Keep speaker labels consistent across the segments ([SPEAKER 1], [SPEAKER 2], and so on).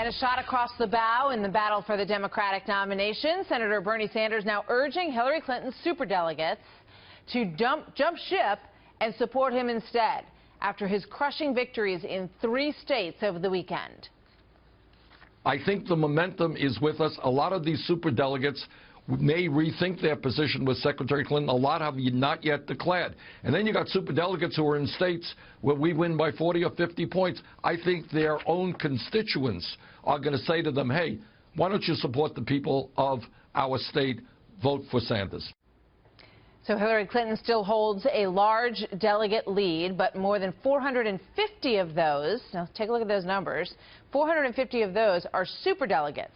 [SPEAKER 1] And a shot across the bow in the battle for the Democratic nomination. Senator Bernie Sanders now urging Hillary Clinton's superdelegates to jump ship and support him instead after his crushing victories in 3 states over the weekend.
[SPEAKER 2] I think the momentum is with us. A lot of these superdelegates may rethink their position with Secretary Clinton. A lot have not yet declared. And then you got superdelegates who are in states where we win by 40 or 50 points. I think their own constituents are going to say to them, hey, why don't you support the people of our state, vote for Sanders.
[SPEAKER 1] So Hillary Clinton still holds a large delegate lead, but more than 450 of those, now take a look at those numbers, 450 of those are superdelegates.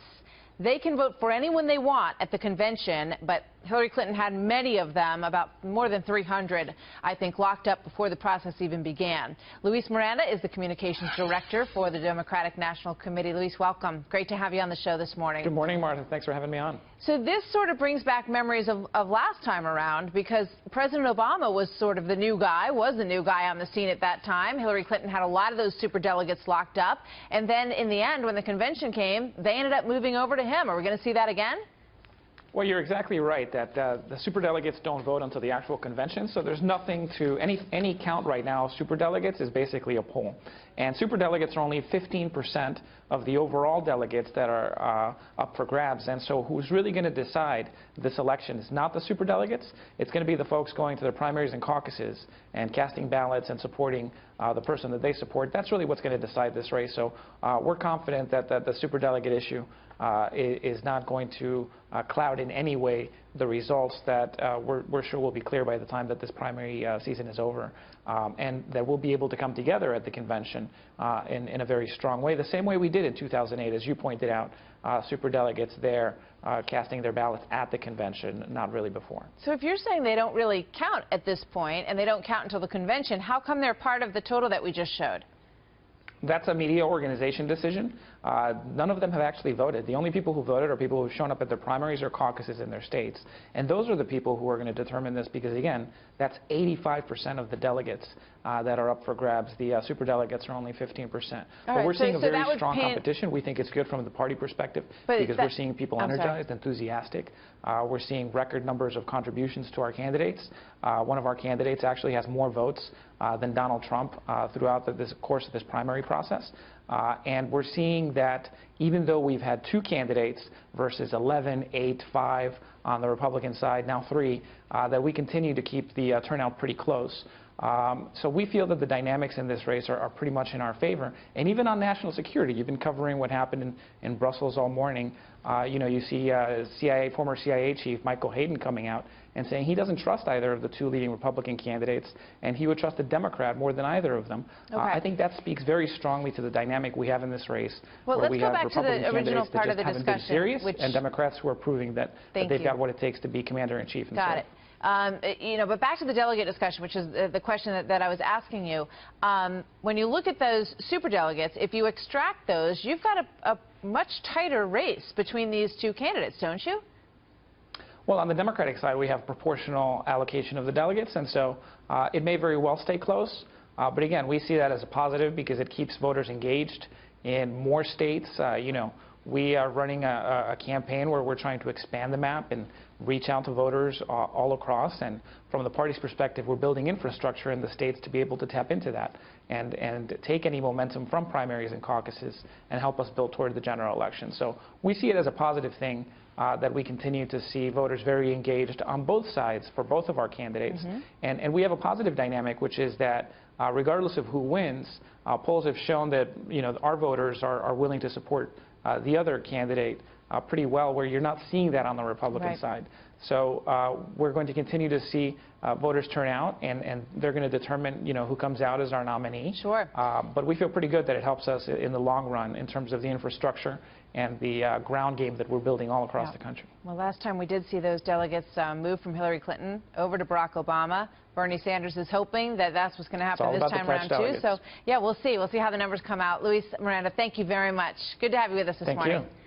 [SPEAKER 1] They can vote for anyone they want at the convention, but Hillary Clinton had many of them, about more than 300, I think, locked up before the process even began. Luis Miranda is the communications director for the Democratic National Committee. Luis, welcome. Great to have you on the show this morning.
[SPEAKER 3] Good morning, Martha. Thanks for having me on.
[SPEAKER 1] So this sort of brings back memories of last time around, because President Obama was sort of the new guy on the scene at that time. Hillary Clinton had a lot of those superdelegates locked up. And then in the end, when the convention came, they ended up moving over to him. Are we going to see that again?
[SPEAKER 3] Well, you're exactly right that the superdelegates don't vote until the actual convention, so there's nothing to any count right now of superdelegates is basically a poll. And superdelegates are only 15% of the overall delegates that are up for grabs. And so who's really going to decide this election is not the superdelegates. It's going to be the folks going to their primaries and caucuses and casting ballots and supporting the person that they support. That's really what's going to decide this race. So we're confident that the superdelegate issue is not going to cloud in any way the results that we're sure will be clear by the time that this primary season is over, and that we'll be able to come together at the convention in a very strong way, the same way we did in 2008, as you pointed out, superdelegates there casting their ballots at the convention, not really before.
[SPEAKER 1] So if you're saying they don't really count at this point, and they don't count until the convention, how come they're part of the total that we just showed?
[SPEAKER 3] That's a media organization decision. None of them have actually voted. The only people who voted are people who've shown up at their primaries or caucuses in their states. And those are the people who are going to determine this because, again, that's 85% of the delegates that are up for grabs. The superdelegates are only 15%. But we're seeing a very strong competition. We think it's good from the party perspective because we're seeing people energized, enthusiastic. We're seeing record numbers of contributions to our candidates. One of our candidates actually has more votes than Donald Trump throughout the course of this primary process. And we're seeing that even though we've had 2 candidates versus 11, 8, 5 on the Republican side, now 3, that we continue to keep the turnout pretty close. So we feel that the dynamics in this race are pretty much in our favor. And even on national security, you've been covering what happened in Brussels all morning. You see former CIA chief Michael Hayden coming out and saying he doesn't trust either of the 2 leading Republican candidates, and he would trust a Democrat more than either of them. I think that speaks very strongly to the dynamic we have in this race,
[SPEAKER 1] where
[SPEAKER 3] we have Republican candidates that just haven't been serious,
[SPEAKER 1] which,
[SPEAKER 3] and Democrats who are proving that they've got what it takes to be commander-in-chief.
[SPEAKER 1] Got it. But back to the delegate discussion, which is the question that I was asking you. When you look at those superdelegates, if you extract those, you've got a much tighter race between these 2 candidates, don't you?
[SPEAKER 3] Well, on the Democratic side, we have proportional allocation of the delegates, and so it may very well stay close. But again, we see that as a positive because it keeps voters engaged in more states. We are running a campaign where we're trying to expand the map and reach out to voters all across. And from the party's perspective, we're building infrastructure in the states to be able to tap into that and take any momentum from primaries and caucuses and help us build toward the general election. So we see it as a positive thing that we continue to see voters very engaged on both sides for both of our candidates. And we have a positive dynamic, which is that regardless of who wins, polls have shown that our voters are willing to support the other candidate pretty well, where you're not seeing that on the Republican side. So we're going to continue to see voters turn out, and they're going to determine, who comes out as our nominee.
[SPEAKER 1] Sure.
[SPEAKER 3] But we feel pretty good that it helps us in the long run in terms of the infrastructure and the ground game that we're building all across the country.
[SPEAKER 1] Well, last time we did see those delegates move from Hillary Clinton over to Barack Obama. Bernie Sanders is hoping that that's what's going to happen this time around, too. So, yeah, we'll see. We'll see how the numbers come out. Luis Miranda, thank you very much. Good to have you with us this morning.
[SPEAKER 3] Thank you.